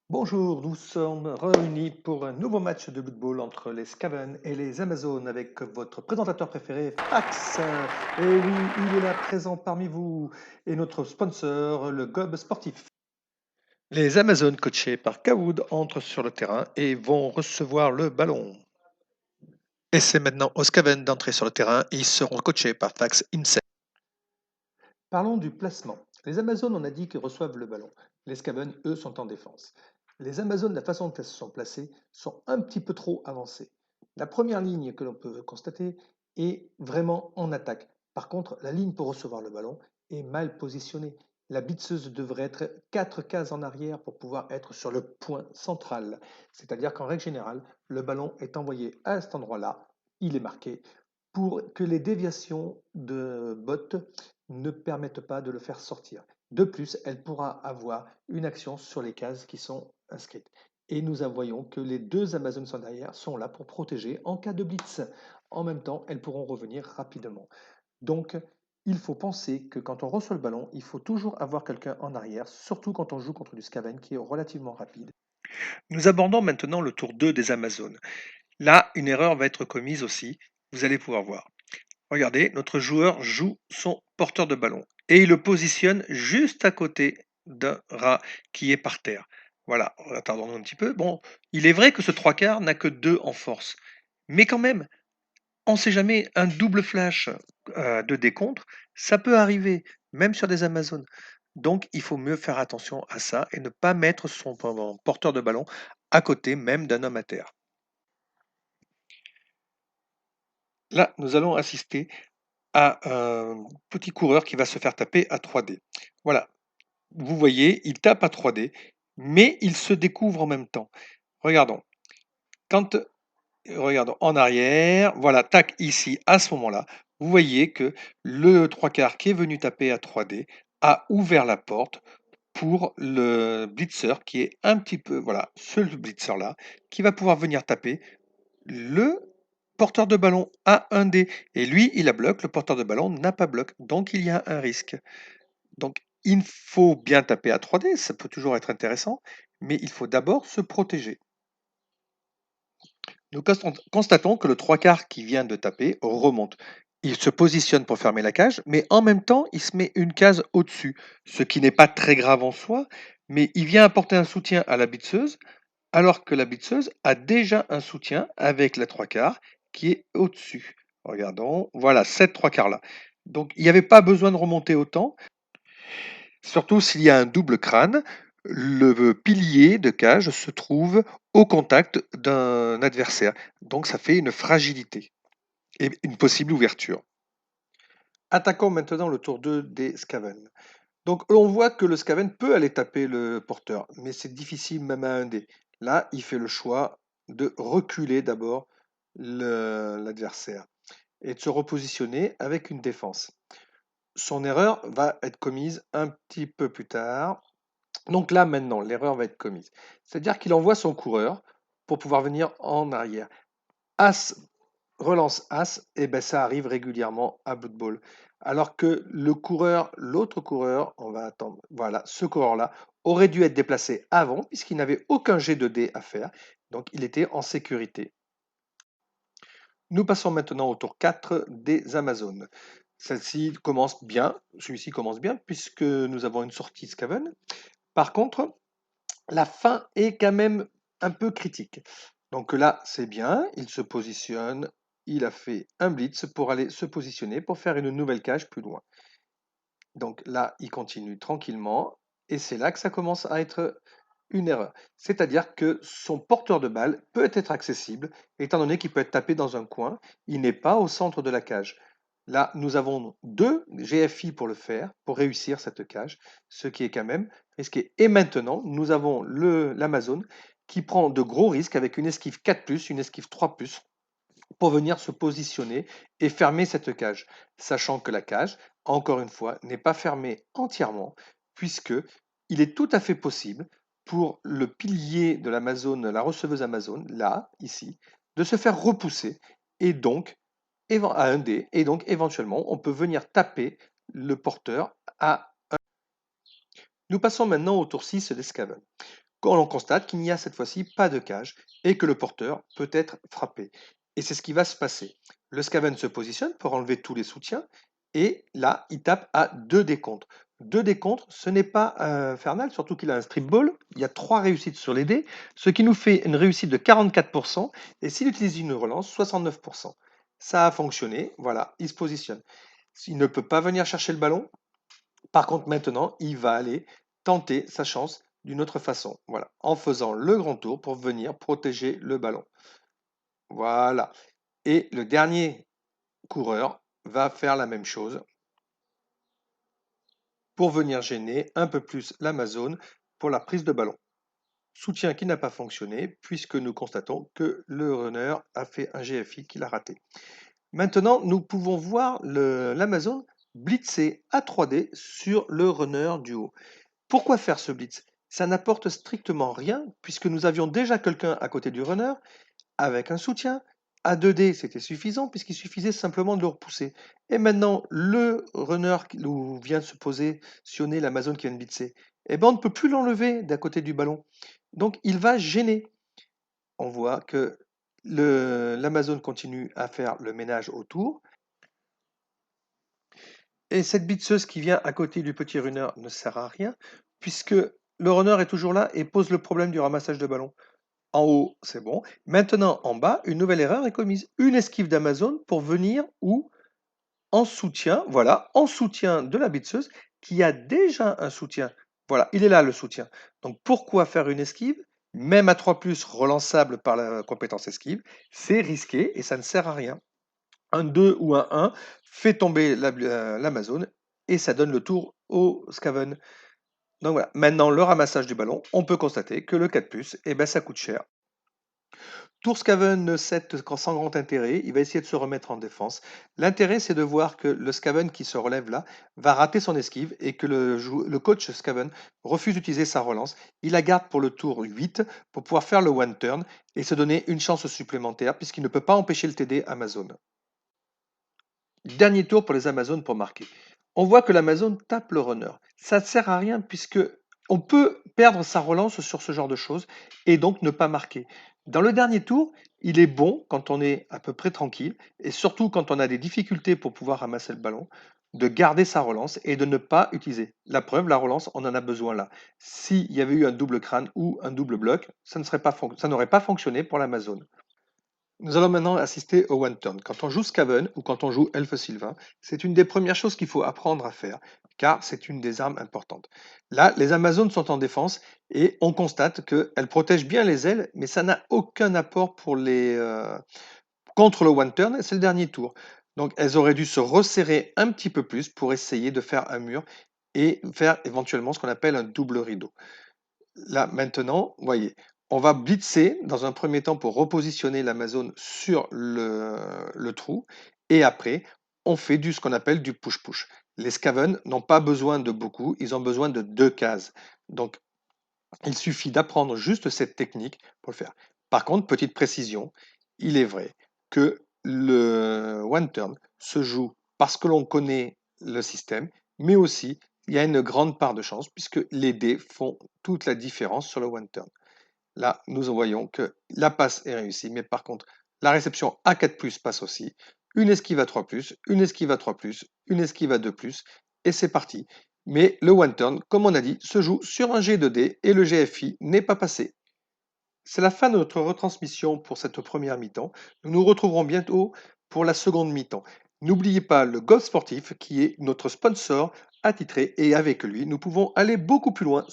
Bonjour, nous sommes réunis pour un nouveau match de football entre les Scaven et les Amazones avec votre présentateur préféré, Fax. Et oui, il est là présent parmi vous et notre sponsor, le Gob Sportif. Les Amazones coachés par Kawood entrent sur le terrain et vont recevoir le ballon. Et c'est maintenant aux Scaven d'entrer sur le terrain et ils seront coachés par Fax himself. Parlons du placement. Les Amazones, on a dit qu'ils reçoivent le ballon. Les Scaven, eux, sont en défense. Les Amazones, la façon dont elles se sont placées, sont un petit peu trop avancées. La première ligne que l'on peut constater est vraiment en attaque. Par contre, la ligne pour recevoir le ballon est mal positionnée. La bitseuse devrait être 4 cases en arrière pour pouvoir être sur le point central. C'est-à-dire qu'en règle générale, le ballon est envoyé à cet endroit-là, il est marqué, pour que les déviations de bot ne permettent pas de le faire sortir. De plus, elle pourra avoir une action sur les cases qui sont inscrites. Et nous voyons que les deux Amazones sont derrière, sont là pour protéger en cas de blitz. En même temps, elles pourront revenir rapidement. Donc, il faut penser que quand on reçoit le ballon, il faut toujours avoir quelqu'un en arrière, surtout quand on joue contre du Scaven qui est relativement rapide. Nous abordons maintenant le tour 2 des Amazones. Là, une erreur va être commise aussi, vous allez pouvoir voir. Regardez, notre joueur joue son porteur de ballon et il le positionne juste à côté d'un rat qui est par terre. Voilà, attendons un petit peu. Bon, il est vrai que ce trois quarts n'a que 2 en force, mais quand même, on ne sait jamais, un double flash de décompte, ça peut arriver, même sur des Amazones. Donc, il faut mieux faire attention à ça et ne pas mettre son porteur de ballon à côté même d'un homme à terre. Là, nous allons assister à un petit coureur qui va se faire taper à 3D. Voilà, vous voyez, il tape à 3D, mais il se découvre en même temps. Regardons. Quand regardons en arrière, voilà, tac, ici, à ce moment-là, vous voyez que le trois quarts qui est venu taper à 3D a ouvert la porte pour le blitzer qui est un petit peu, voilà, ce blitzer-là, qui va pouvoir venir taper le porteur de ballon a un dé et lui, il a bloc, le porteur de ballon n'a pas bloc, donc il y a un risque. Donc il faut bien taper à 3D, ça peut toujours être intéressant, mais il faut d'abord se protéger. Nous constatons que le trois quarts qui vient de taper remonte. Il se positionne pour fermer la cage, mais en même temps, il se met une case au-dessus, ce qui n'est pas très grave en soi, mais il vient apporter un soutien à la bitseuse, alors que la bitseuse a déjà un soutien avec la trois quarts qui est au-dessus. Regardons, voilà, cette trois quarts là. Donc il n'y avait pas besoin de remonter autant, surtout s'il y a un double crâne. Le pilier de cage se trouve au contact d'un adversaire. Donc ça fait une fragilité et une possible ouverture. Attaquons maintenant le tour 2 des Scaven. Donc on voit que le Scaven peut aller taper le porteur, mais c'est difficile même à un dé. Là, il fait le choix de reculer d'abord l'adversaire et de se repositionner avec une défense. Son erreur va être commise un petit peu plus tard. Donc là, maintenant, l'erreur va être commise. C'est-à-dire qu'il envoie son coureur pour pouvoir venir en arrière. As relance As, et ben ça arrive régulièrement à bout de ball. Alors que le coureur, l'autre coureur, on va attendre, voilà, ce coureur-là aurait dû être déplacé avant, puisqu'il n'avait aucun jet de dés à faire. Donc il était en sécurité. Nous passons maintenant au tour 4 des Amazones. Celle-ci commence bien, celui-ci commence bien, puisque nous avons une sortie Scaven. Par contre, la fin est quand même un peu critique. Donc là, c'est bien, il se positionne, il a fait un blitz pour aller se positionner, pour faire une nouvelle cage plus loin. Donc là, il continue tranquillement, et c'est là que ça commence à être une erreur. C'est-à-dire que son porteur de balle peut être accessible, étant donné qu'il peut être tapé dans un coin, il n'est pas au centre de la cage. Là, nous avons deux GFI pour le faire, pour réussir cette cage, ce qui est quand même risqué. Et maintenant, nous avons l'Amazon qui prend de gros risques avec une esquive 4+, une esquive 3+, pour venir se positionner et fermer cette cage, sachant que la cage, encore une fois, n'est pas fermée entièrement, puisque il est tout à fait possible pour le pilier de l'Amazon, la receveuse Amazon, là, ici, de se faire repousser et donc à un dé, et donc éventuellement on peut venir taper le porteur à. Nous passons maintenant au tour 6 des Scaven. quand on constate qu'il n'y a cette fois-ci pas de cage et que le porteur peut être frappé. Et c'est ce qui va se passer. Le Scaven se positionne pour enlever tous les soutiens et là, il tape à 2 décomptes. 2 décomptes, ce n'est pas infernal, surtout qu'il a un strip ball. Il y a 3 réussites sur les dés, ce qui nous fait une réussite de 44%. Et s'il utilise une relance, 69%. Ça a fonctionné, voilà, il se positionne. Il ne peut pas venir chercher le ballon. Par contre, maintenant, il va aller tenter sa chance d'une autre façon. Voilà, en faisant le grand tour pour venir protéger le ballon. Voilà. Et le dernier coureur va faire la même chose pour venir gêner un peu plus l'Amazone pour la prise de ballon. Soutien qui n'a pas fonctionné puisque nous constatons que le runner a fait un GFI qu'il a raté. Maintenant, nous pouvons voir l'Amazone blitzer à 3D sur le runner du haut. Pourquoi faire ce blitz? Ça n'apporte strictement rien puisque nous avions déjà quelqu'un à côté du runner avec un soutien. À 2D, c'était suffisant puisqu'il suffisait simplement de le repousser. Et maintenant, le runner où vient de se positionner l'Amazon qui vient de blitzer, eh ben, on ne peut plus l'enlever d'à côté du ballon. Donc, il va gêner. On voit que l'Amazon continue à faire le ménage autour. Et cette blitzeuse qui vient à côté du petit runner ne sert à rien puisque le runner est toujours là et pose le problème du ramassage de ballon. En haut, c'est bon. Maintenant, en bas, une nouvelle erreur est commise. Une esquive d'Amazon pour venir ou en soutien, voilà, en soutien de la blitzeuse qui a déjà un soutien. Voilà, il est là le soutien. Donc pourquoi faire une esquive? Même à 3 relançable par la compétence esquive, c'est risqué et ça ne sert à rien. Un 2 ou un 1 fait tomber l'Amazon et ça donne le tour au Scaven. Donc voilà, maintenant le ramassage du ballon, on peut constater que le 4+, eh ben, ça coûte cher. Tour Scaven 7 sans grand intérêt, il va essayer de se remettre en défense. L'intérêt, c'est de voir que le Scaven qui se relève là va rater son esquive et que le coach Scaven refuse d'utiliser sa relance. Il la garde pour le tour 8 pour pouvoir faire le one turn et se donner une chance supplémentaire puisqu'il ne peut pas empêcher le TD Amazon. Dernier tour pour les Amazones pour marquer. On voit que l'Amazon tape le runner. Ça ne sert à rien puisque on peut perdre sa relance sur ce genre de choses et donc ne pas marquer. Dans le dernier tour, il est bon quand on est à peu près tranquille et surtout quand on a des difficultés pour pouvoir ramasser le ballon, de garder sa relance et de ne pas utiliser. La preuve, la relance, on en a besoin là. S'il y avait eu un double crâne ou un double bloc, ça n'aurait pas fonctionné pour l'Amazon. Nous allons maintenant assister au one turn. Quand on joue Skaven ou quand on joue Elfe Sylvain, c'est une des premières choses qu'il faut apprendre à faire, car c'est une des armes importantes. Là, les Amazones sont en défense et on constate qu'elles protègent bien les ailes, mais ça n'a aucun apport contre le one turn, et c'est le dernier tour. Donc elles auraient dû se resserrer un petit peu plus pour essayer de faire un mur et faire éventuellement ce qu'on appelle un double rideau. Là, maintenant, vous voyez, on va blitzer dans un premier temps pour repositionner l'Amazon sur le trou. Et après, on fait ce qu'on appelle du push-push. Les Skaven n'ont pas besoin de beaucoup, ils ont besoin de 2 cases. Donc, il suffit d'apprendre juste cette technique pour le faire. Par contre, petite précision, il est vrai que le one turn se joue parce que l'on connaît le système, mais aussi il y a une grande part de chance puisque les dés font toute la différence sur le one turn. Là, nous voyons que la passe est réussie, mais par contre, la réception à 4+, passe aussi. Une esquive à 3+, une esquive à 3+, une esquive à 2+, et c'est parti. Mais le one turn, comme on a dit, se joue sur un G2D et le GFI n'est pas passé. C'est la fin de notre retransmission pour cette première mi-temps. Nous nous retrouverons bientôt pour la seconde mi-temps. N'oubliez pas le Golf Sportif qui est notre sponsor attitré et avec lui, nous pouvons aller beaucoup plus loin